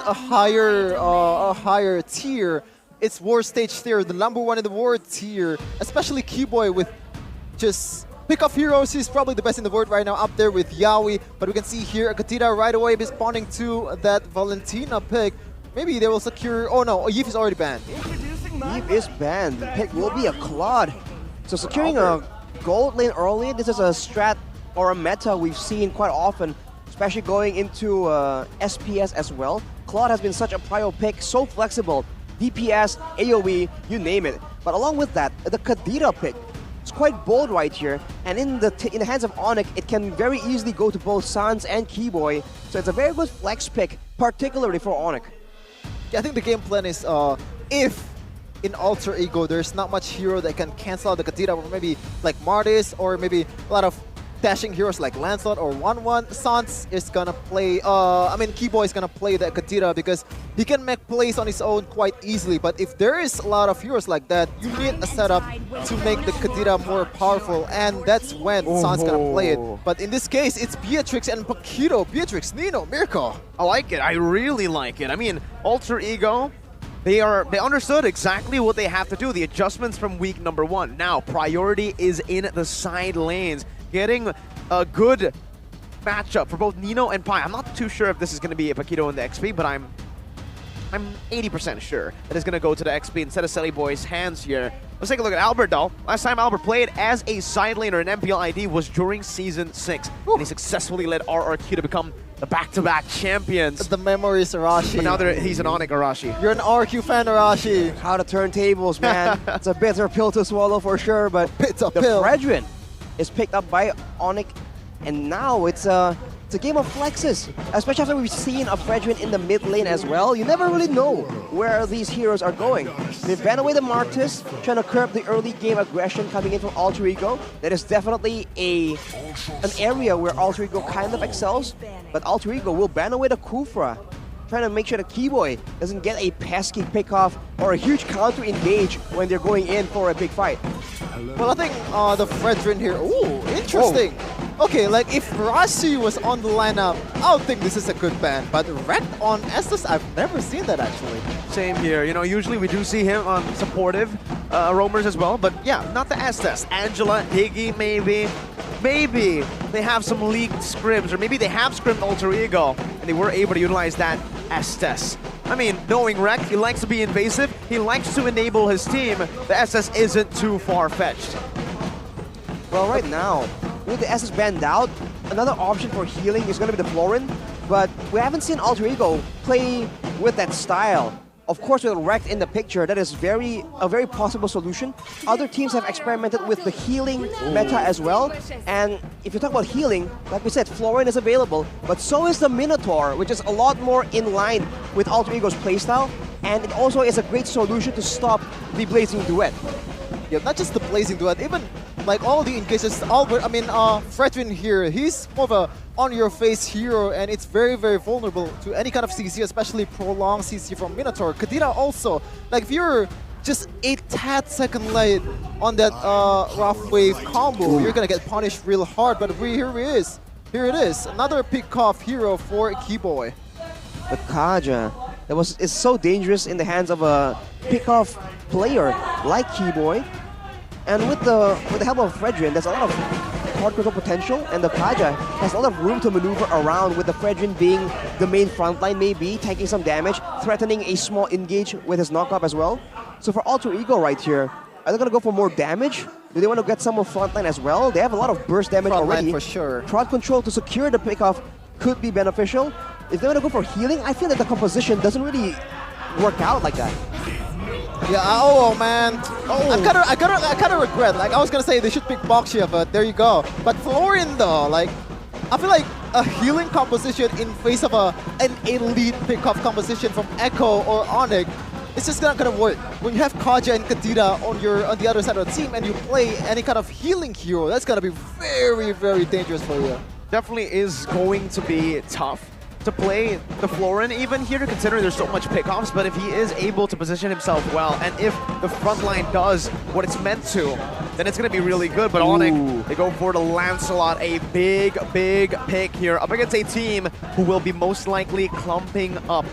a higher tier. It's war stage tier, the #1 in the war tier, especially Keyboy with just pick off heroes. He's probably the best in the world right now, up there with Yaoi. But we can see here Akatira right away responding to that Valentina pick. Maybe they will secure. Oh no, Yves is already banned. Yves is banned. The pick will be a Claude. So securing a gold lane early, this is a strat or a meta we've seen quite often, especially going into SPS as well. Claude has been such a prio pick, so flexible. DPS, AoE, you name it. But along with that, the Kadira pick, it's quite bold right here. And in the hands of Onic, it can very easily go to both Sans and Keyboy. So it's a very good flex pick, particularly for Onic. Yeah, I think the game plan is if in Alter Ego there's not much hero that can cancel out the Kadira, or maybe like Martis, or maybe a lot of dashing heroes like Lancelot or 1-1, Sans is gonna play, Keyboy is gonna play the Kadira because he can make plays on his own quite easily. But if there is a lot of heroes like that, you need a setup to make the Kadira more powerful, and that's when Sans gonna play it. But in this case, it's Beatrix and Paquito. Beatrix, Nino, Mirko. I like it. I really like it. I mean, Alter Ego, they understood exactly what they have to do, the adjustments from week #1. Now, priority is in the side lanes. Getting a good matchup for both Nino and Pi. I'm not too sure if this is going to be a Paquito in the XP, but I'm 80% sure that it's going to go to the XP instead of Selly Boy's hands here. Let's take a look at Albert, though. Last time Albert played as a side laner in MPL ID was during Season 6. And he successfully led RRQ to become the back-to-back champions. The memories, Arashi. But now he's an Onic Arashi. You're an RQ fan, Arashi. How to turn tables, man. It's a bitter pill to swallow for sure, but the Fredrin is picked up by Onic, and now it's a game of flexes, especially after we've seen a Fredrin in the mid lane as well. You never really know where these heroes are going. They ban away the Martis, trying to curb the early game aggression coming in from Alter Ego. That is definitely an area where Alter Ego kind of excels, but Alter Ego will ban away the Kufra, trying to make sure that Keyboy doesn't get a pesky pick-off or a huge counter-engage when they're going in for a big fight. Well, I think the Fredrin here, ooh, interesting. Whoa. Okay, like if Rashi was on the lineup, I would think this is a good ban, but Wrecked on S12, I've never seen that actually. Same here. You know, usually we do see him on supportive roamers as well, but yeah, not the S-Test. Angela, Higgy, maybe. Maybe they have some leaked scrims, or maybe they have scrimmed Alter Ego, and they were able to utilize that S-Test. I mean, knowing Rek, he likes to be invasive, he likes to enable his team. The SS isn't too far-fetched. Well, right now, with the SS banned out, another option for healing is going to be the Florin, but we haven't seen Alter Ego play with that style. Of course, with Wrecked in the picture, that is a very possible solution. Other teams have experimented with the healing meta as well. And if you talk about healing, like we said, Florin is available, but so is the Minotaur, which is a lot more in line with Alter Ego's playstyle. And it also is a great solution to stop the Blazing Duet. Yeah, not just the Blazing Duet, even like all the engages. Fredrin here, he's more of a on-your-face hero, and it's very, very vulnerable to any kind of CC, especially prolonged CC from Minotaur. Kadira also, like if you're just a tad second late on that rough wave combo, you're gonna get punished real hard. But here it is, another pick-off hero for Keyboy. The Kaja, is so dangerous in the hands of a pick-off player like Keyboy. And with the help of Fredrin, there's a lot of hard critical potential, and the Kaja has a lot of room to maneuver around, with the Fredrin being the main frontline, maybe taking some damage, threatening a small engage with his knockup as well. So for Alter Ego right here, are they going to go for more damage? Do they want to get some more frontline as well? They have a lot of burst damage already. For sure. Crowd control to secure the pickoff could be beneficial. If they want to go for healing, I feel that the composition doesn't really work out like that. Yeah, oh man. I kind of regret. Like I was gonna say they should pick Boxia, but there you go. But Florin though, like I feel like a healing composition in face of an elite pick-off composition from Echo or Onic, it's just not gonna work. When you have Kaja and Kadira on the other side of the team, and you play any kind of healing hero, that's gonna be very, very dangerous for you. Definitely is going to be tough to play the Florin even here, considering there's so much pickoffs, but if he is able to position himself well, and if the front line does what it's meant to, then it's going to be really good. But Onic, they go for the Lancelot, a big pick here, up against a team who will be most likely clumping up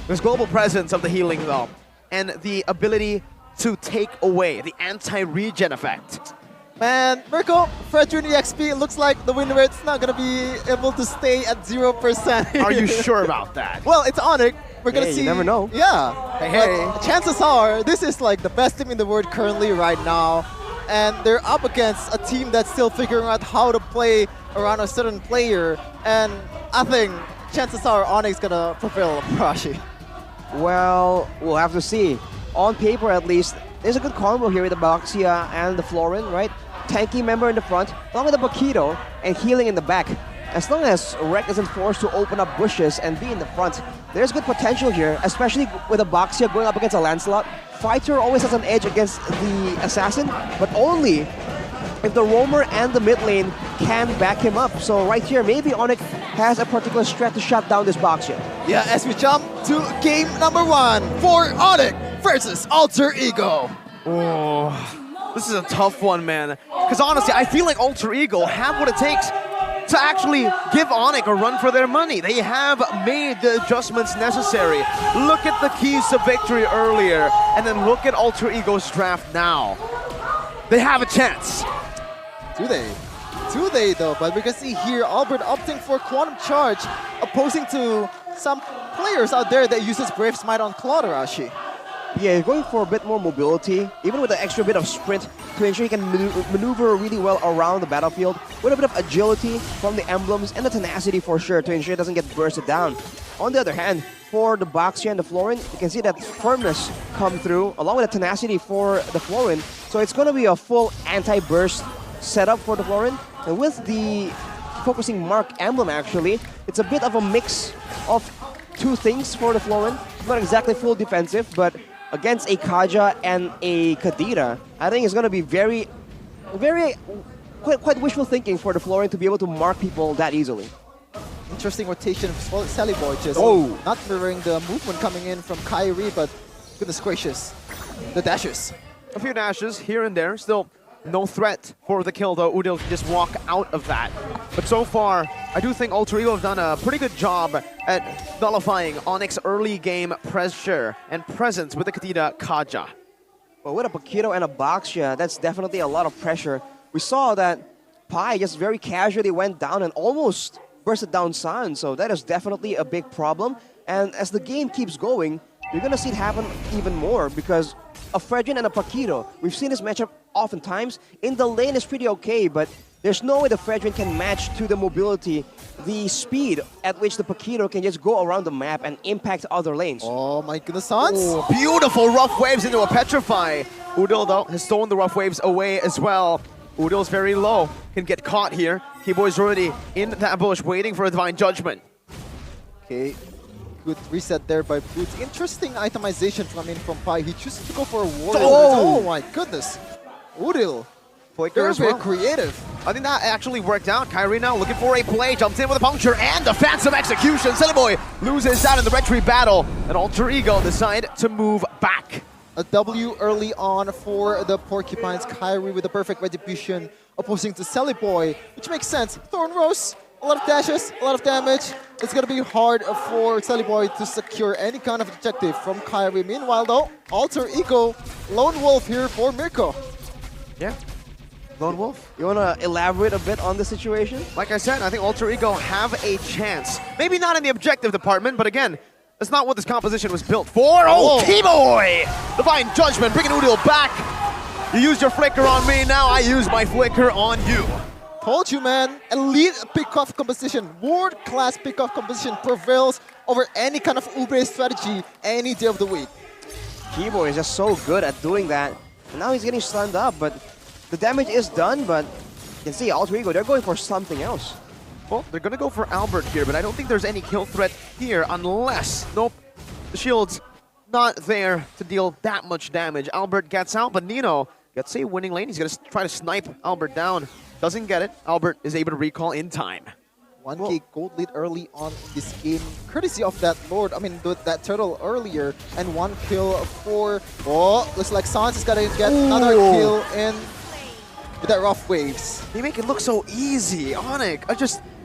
There's global presence of the healing though, and the ability to take away the anti-regen effect. Man, Mirko, Fredrin EXP, it looks like the win rate's not gonna be able to stay at 0%. Are you sure about that? Well, it's Onic. We're gonna Hey, see. you never know. Yeah. Hey. But chances are, this is like the best team in the world currently right now. And they're up against a team that's still figuring out how to play around a certain player. And I think chances are Onic's gonna prevail Parashi. Well, we'll have to see. On paper, at least, there's a good combo here with the Baxia and the Florin, right? Tanky member in the front, along with the Paquito, and healing in the back. As long as Rek isn't forced to open up bushes and be in the front, there's good potential here, especially with a Baxia going up against a Lancelot. Fighter always has an edge against the Assassin, but only if the roamer and the mid lane can back him up. So right here, maybe Onic has a particular strat to shut down this Baxia. Yeah, as we jump to game number 1 for Onic versus Alter Ego. Oh, this is a tough one, man. Because honestly, I feel like Alter Ego have what it takes to actually give Onic a run for their money. They have made the adjustments necessary. Look at the keys to victory earlier, and then look at Alter Ego's draft now. They have a chance. Do they? Do they though? But we can see here Albert opting for Quantum Charge, opposing to some players out there that uses Brave Smite on Clauderashi. Yeah, going for a bit more mobility, even with an extra bit of sprint to ensure he can maneuver really well around the battlefield, with a bit of agility from the emblems and the tenacity for sure to ensure it doesn't get bursted down. On the other hand, for the Baxia and the Florin, you can see that firmness come through, along with the tenacity for the Florin. So it's going to be a full anti-burst setup for the Florin. And with the focusing mark emblem actually, it's a bit of a mix of two things for the Florin. Not exactly full defensive, but against a Kaja and a Kadira, I think it's going to be quite wishful thinking for the Florin to be able to mark people that easily. Interesting rotation of Sally Boy, just not mirroring the movement coming in from Kyrie, but goodness gracious, the dashes. A few dashes here and there, still no threat for the kill though. Udil can just walk out of that. But so far, I do think Alter Ego have done a pretty good job at nullifying Onic's early game pressure and presence with the Kadira Kaja. But with a Paquito and a Baxia, that's definitely a lot of pressure. We saw that Pai just very casually went down and almost bursted down San, so that is definitely a big problem. And as the game keeps going, you're going to see it happen even more because a Fredrin and a Paquito, we've seen this matchup oftentimes. In the lane is pretty okay, but there's no way the Fredrin can match to the mobility, the speed at which the Paquito can just go around the map and impact other lanes. Oh my goodness, Sans. Oh, beautiful rough waves into a Petrify. Udil though has stolen the rough waves away as well. Udil's very low, can get caught here. Keyboy's already in that bush waiting for a Divine Judgment. Okay, good reset there by Boots. Interesting itemization from Pai. He chooses to go for a warrior. Oh my goodness. Udil, very creative. I think that actually worked out. Kyrie now looking for a play, jumps in with a puncture and defensive execution. Sillyboy loses out in the retreat battle, and Alter Ego decide to move back. A W early on for the Porcupines. Kyrie with the perfect retribution, opposing to Sally Boy, which makes sense. Thorn Rose, a lot of dashes, a lot of damage. It's going to be hard for Sally Boy to secure any kind of objective from Kyrie. Meanwhile, though, Alter Ego, Lone Wolf here for Mirko. Yeah, Lone Wolf. You want to elaborate a bit on the situation? Like I said, I think Alter Ego have a chance. Maybe not in the objective department, but again, that's not what this composition was built for. Oh, Keyboy! Divine Judgment, bringing Udil back. You used your flicker on me, now I use my flicker on you. Told you, man. Elite pick-off composition, world-class pick-off composition prevails over any kind of Ube strategy any day of the week. Keyboy is just so good at doing that. And now he's getting stunned up, but the damage is done, but you can see Alter Ego, they're going for something else. Well, they're going to go for Albert here, but I don't think there's any kill threat here unless, nope, the shield's not there to deal that much damage. Albert gets out, but Nino gets a winning lane. He's going to try to snipe Albert down. Doesn't get it. Albert is able to recall in time. 1k gold lead early on in this game, courtesy of that Lord, that turtle earlier, and 1 kill for, looks like Sans is going to get another kill in with that rough waves. They make it look so easy. Onic,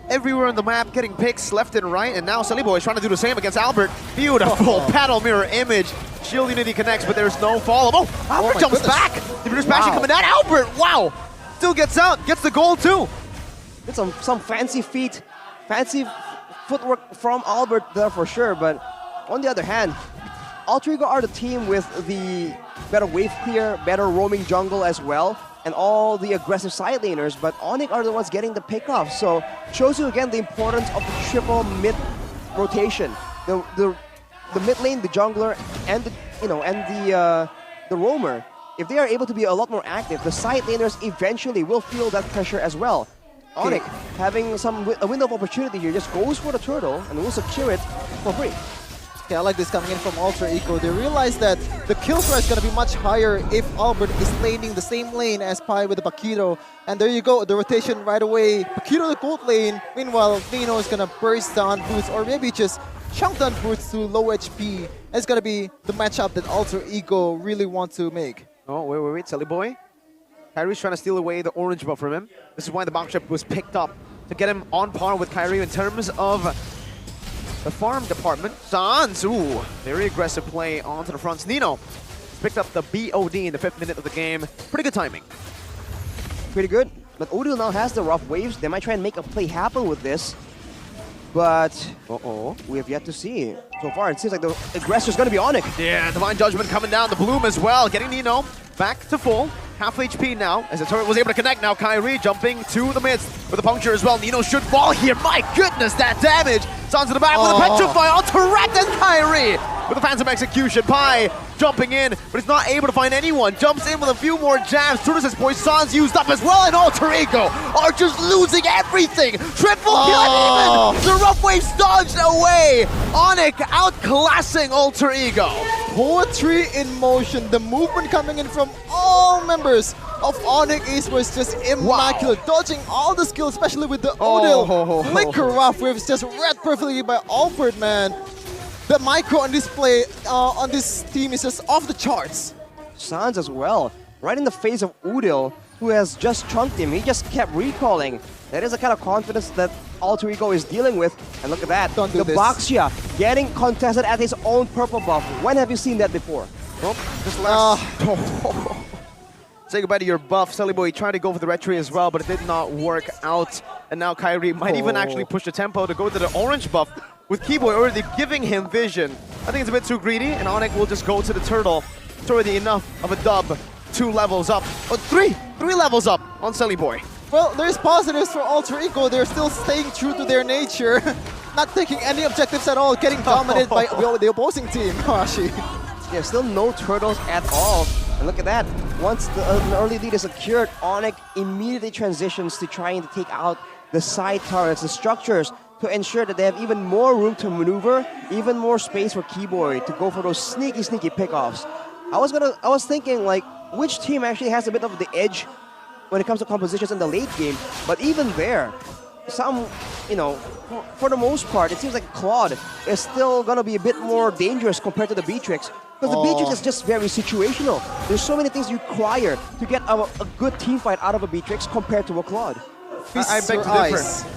everywhere on the map, getting picks left and right, and now Sunnyboy is trying to do the same against Albert. Beautiful paddle mirror image. Shield Unity connects, but there's no follow. Oh, Albert jumps back. The British Passion coming down. Albert, wow, still gets out, gets the goal too. It's some fancy feet, fancy footwork from Albert there for sure, but on the other hand, Alter Ego are the team with the better wave clear, better roaming jungle as well, and all the aggressive side laners, but Onic are the ones getting the pickoff, so shows you again the importance of the triple mid rotation. The mid lane, the jungler, and the roamer. If they are able to be a lot more active, the side laners eventually will feel that pressure as well. Onic, having a window of opportunity here, just goes for the turtle and will secure it for free. Okay, I like this coming in from Alter Ego. They realize that the kill threat is going to be much higher if Albert is laning the same lane as Pi with the Paquito. And there you go, the rotation right away. Paquito the gold lane. Meanwhile, Nino is going to burst down boots or maybe just chunk down boots to low HP. And it's going to be the matchup that Alter Ego really want to make. Oh, wait, Silly Boy. Kyrie's trying to steal away the orange buff from him. This is why the box trip was picked up to get him on par with Kyrie in terms of the farm department. Sans, ooh, very aggressive play onto the fronts. Nino picked up the BOD in the 5th minute of the game. Pretty good timing. Pretty good, but Odil now has the rough waves. They might try and make a play happen with this, but we have yet to see. So far, it seems like the aggressor is going to be Onic. Yeah, Divine Judgment coming down, the Bloom as well, getting Nino back to full. Half HP now, as the turret was able to connect. Now Kyrie jumping to the midst with a puncture as well. Nino should fall here. My goodness, that damage! Sans to the back with a petrify on Turret and Kyrie with a phantom execution. Pi jumping in, but he's not able to find anyone. Jumps in with a few more jabs. Turtles' Poison's used up as well, and Alter Ego are just losing everything. Triple kill, and even the rough waves dodged away. Onic outclassing Alter Ego. Poetry in motion. The movement coming in from all members of Onic Esports just immaculate. Dodging all the skills, especially with the Odil. Flicker rough waves just read perfectly by Alfred, man. The micro on display on this team is just off the charts. Sans as well, right in the face of Udil, who has just chunked him. He just kept recalling. That is the kind of confidence that Alter Ego is dealing with. And look at that, Don't do the this. Baxia getting contested at his own purple buff. When have you seen that before? Oh, this last... Say goodbye to your buff. Sully Boy tried to go for the retry as well, but it did not work out. And now Kyrie might even actually push the tempo to go to the orange buff, with Keyboy already giving him vision. I think it's a bit too greedy, and Onic will just go to the turtle. It's already enough of a dub. 2 levels up. Oh, three levels up on Sully Boy. Well, there's positives for Alter Ego. They're still staying true to their nature. Not taking any objectives at all, getting dominated by the opposing team. Hashi. Yeah, still no turtles at all. And look at that. Once an early lead is secured, Onic immediately transitions to trying to take out the side turrets, the structures, to ensure that they have even more room to maneuver, even more space for Keyboy to go for those sneaky pickoffs. I was thinking, like, which team actually has a bit of the edge when it comes to compositions in the late game, but even there, for the most part, it seems like Claude is still gonna be a bit more dangerous compared to the Beatrix, because the Beatrix is just very situational. There's so many things you require to get a good team fight out of a Beatrix compared to a Claude. I beg to differ.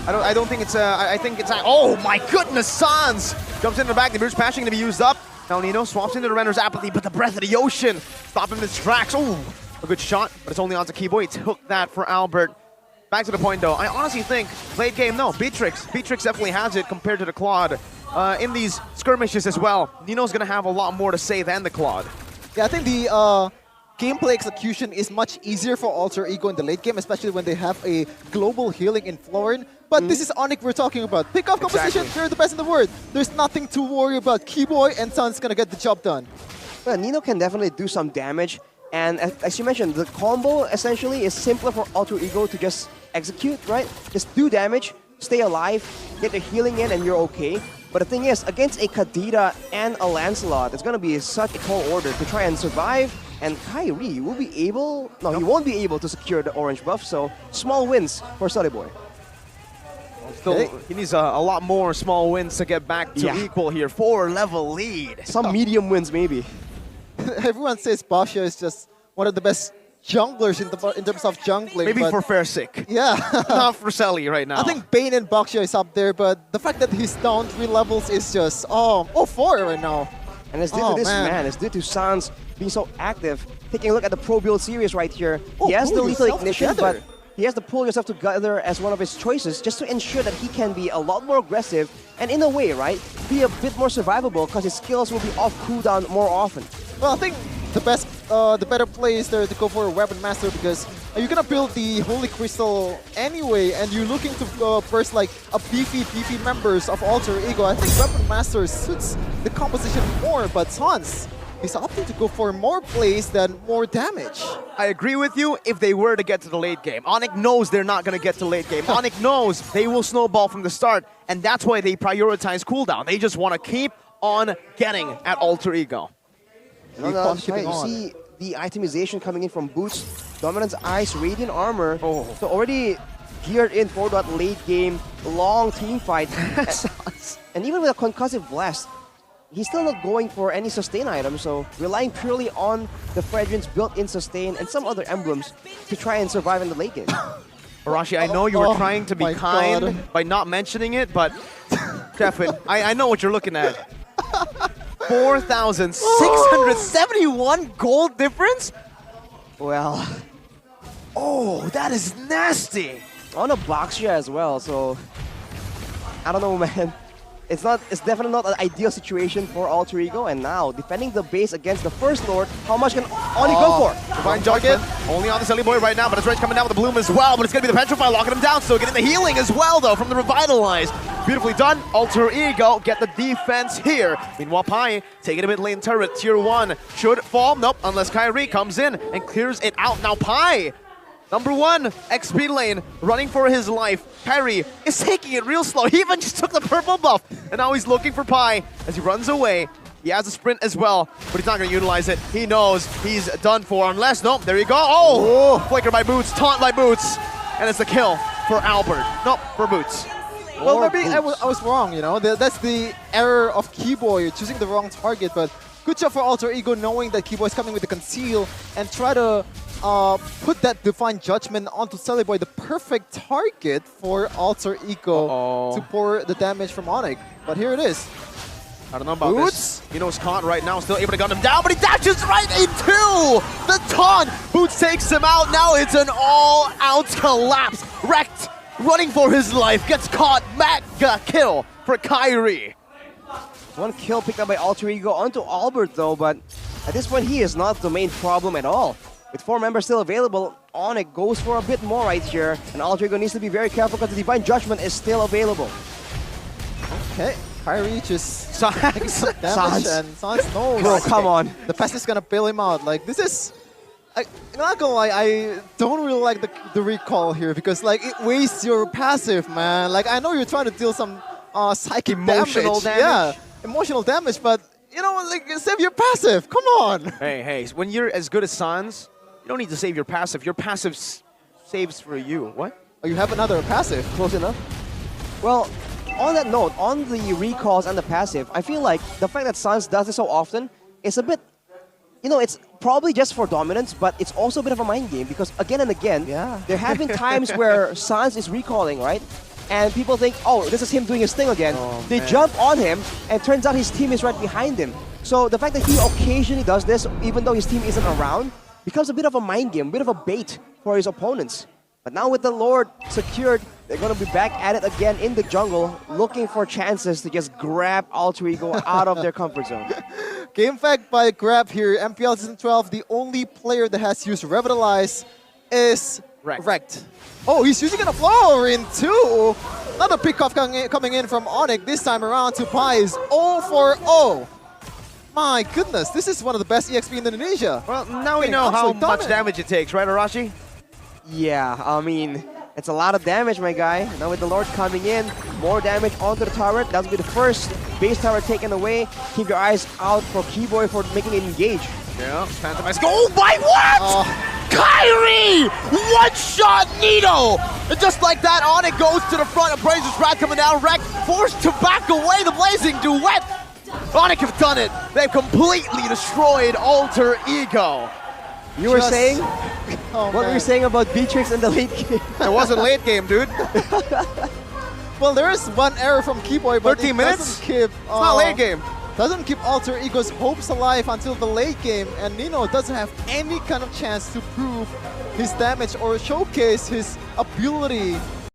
I don't think it's I think it's oh my goodness, Sans jumps into the back, the British Passion to be used up. Now Nino swaps into the Renner's Apathy, but the Breath of the Ocean stop him in his tracks. Oh, a good shot, but it's only onto Keyboy. He took that for Albert. Back to the point though, I honestly think late game, no, Beatrix definitely has it compared to the Claude. In these skirmishes as well, Nino's gonna have a lot more to say than the Claude. Yeah, I think the gameplay execution is much easier for Alter Ego in the late game, especially when they have a global healing in Florin. But this is Onic we're talking about. Pick off composition, they're the best in the world. There's nothing to worry about. Keyboy and Sun's gonna get the job done. Well, Nino can definitely do some damage. And as you mentioned, the combo essentially is simpler for Alter Ego to just execute, right? Just do damage, stay alive, get the healing in, and you're okay. But the thing is, against a Kadira and a Lancelot, it's going to be such a tall order to try and survive. And Kyrie will be able... No, he won't be able to secure the orange buff, so small wins for Sully Boy. Still, he needs a lot more small wins to get back to equal here. 4-level lead. Some medium wins, maybe. Everyone says Basha is just one of the best junglers in terms of jungling. Maybe but for fair sake. yeah. Not for Selly right now. I think Bane and Baxia is up there, but the fact that he's down 3 levels is just 4 right now. And it's due to this man. It's due to Sans being so active. Taking a look at the Pro Build series right here. He has the lethal ignition, but he has to pull yourself together as one of his choices just to ensure that he can be a lot more aggressive and in a way, right, be a bit more survivable because his skills will be off cooldown more often. Well, I think the better play is there to go for a Weapon Master because you're gonna build the Holy Crystal anyway, and you're looking to burst like a beefy members of Alter Ego. I think Weapon Master suits the composition more, but Sans is opting to go for more plays than more damage. I agree with you if they were to get to the late game. Onic knows they're not going to get to late game. Onic knows they will snowball from the start, and that's why they prioritize cooldown. They just want to keep on getting at Alter Ego. And on the other side, you see the itemization coming in from Boots, Dominance Ice, Radiant Armor. Oh. So already geared in for that late game, long team fight. And even with a Concussive Blast, he's still not going for any sustain items, so relying purely on the Fredrin's built-in sustain and some other emblems to try and survive in the late game. Arashi, I know you were trying to be kind by not mentioning it, but Kevin, I know what you're looking at. 4,671 gold difference? Well, oh, that is nasty. On a Baxia as well, so I don't know, man. It's definitely not an ideal situation for Alter Ego, and now defending the base against the First Lord, how much can Onic go for? Divine Judgment, only on the Selly Boy right now, but it's Rage coming down with the Bloom as well, but it's going to be the Petrify locking him down, so getting the healing as well, though, from the Revitalize. Beautifully done. Alter Ego get the defense here. Meanwhile, Pai taking a mid lane turret. Tier 1 should fall. Nope, unless Kyrie comes in and clears it out. Now Pai, number 1, XP lane, running for his life. Kyrie is taking it real slow. He even just took the purple buff. And now he's looking for Pai as he runs away. He has a sprint as well, but he's not going to utilize it. He knows he's done for unless, nope, there you go. Oh, flicker by Boots, taunt by Boots. And it's the kill for Albert. Nope, for Boots. Well, maybe I was wrong, you know. That's the error of Keyboy, choosing the wrong target. But good job for Alter Ego knowing that Keyboy is coming with the conceal and try to put that Divine Judgment onto Selly Boy, the perfect target for Alter Ego to pour the damage from Onic. But here it is. I don't know about Boots. This. He's caught right now, still able to gun him down, but he dashes right into the taunt. Boots takes him out. Now it's an all-out collapse. Wrecked, running for his life, gets caught. Mega kill for Kyrie. One kill picked up by Alter Ego onto Albert though, but at this point he is not the main problem at all. With 4 members still available, Onic goes for a bit more right here, and Alter Ego needs to be very careful because the Divine Judgment is still available. Okay, Kyrie just taking some damage, and Sans knows. Bro, come on. The pest is gonna bail him out. Like, this is... I'm not gonna lie, I don't really like the recall here because, like, it wastes your passive, man. Like, I know you're trying to deal some psychic emotional damage. Yeah, emotional damage, but, you know, like, save your passive. Come on. Hey, when you're as good as Sans, you don't need to save your passive. Your passive saves for you. What? Oh, you have another passive. Close enough. Well, on that note, on the recalls and the passive, I feel like the fact that Sans does this so often is a bit, you know, it's probably just for dominance, but it's also a bit of a mind game because again and again, there have been times where Sans is recalling, right? And people think, oh, this is him doing his thing again. They jump on him, and turns out his team is right behind him. So the fact that he occasionally does this, even though his team isn't around, becomes a bit of a mind game, a bit of a bait for his opponents. But now with the Lord secured, they're going to be back at it again in the jungle, looking for chances to just grab Alter Ego out of their comfort zone. Game fact by Grab here, MPL Season 12, the only player that has used Revitalize is Wrecked. Oh, he's using a flower in too. Another pickoff coming in from Onic. This time around to Pai is 0 for 0. My goodness, this is one of the best EXP in Indonesia. Well, now we know how much damage it takes, right, Arashi? Yeah, I mean, it's a lot of damage, my guy. Now with the Lord coming in, more damage onto the turret. That'll be the first base tower taken away. Keep your eyes out for Keyboy for making it engage. Yeah, Phantom Go by what? Kyrie! One-shot Nito! And just like that, Onic goes to the front. Abraser's Wrath coming down. Wreck forced to back away. The Blazing Duet. Onic have done it. They've completely destroyed Alter Ego. You were just- saying Oh, what were you man. saying about Beatrix in the late game? It wasn't late game, dude. Well, there is one error from Keyboy, but 13 it minutes? doesn't keep. It's not late game. Doesn't keep Alter Ego's hopes alive until the late game, and Nino doesn't have any kind of chance to prove his damage or showcase his ability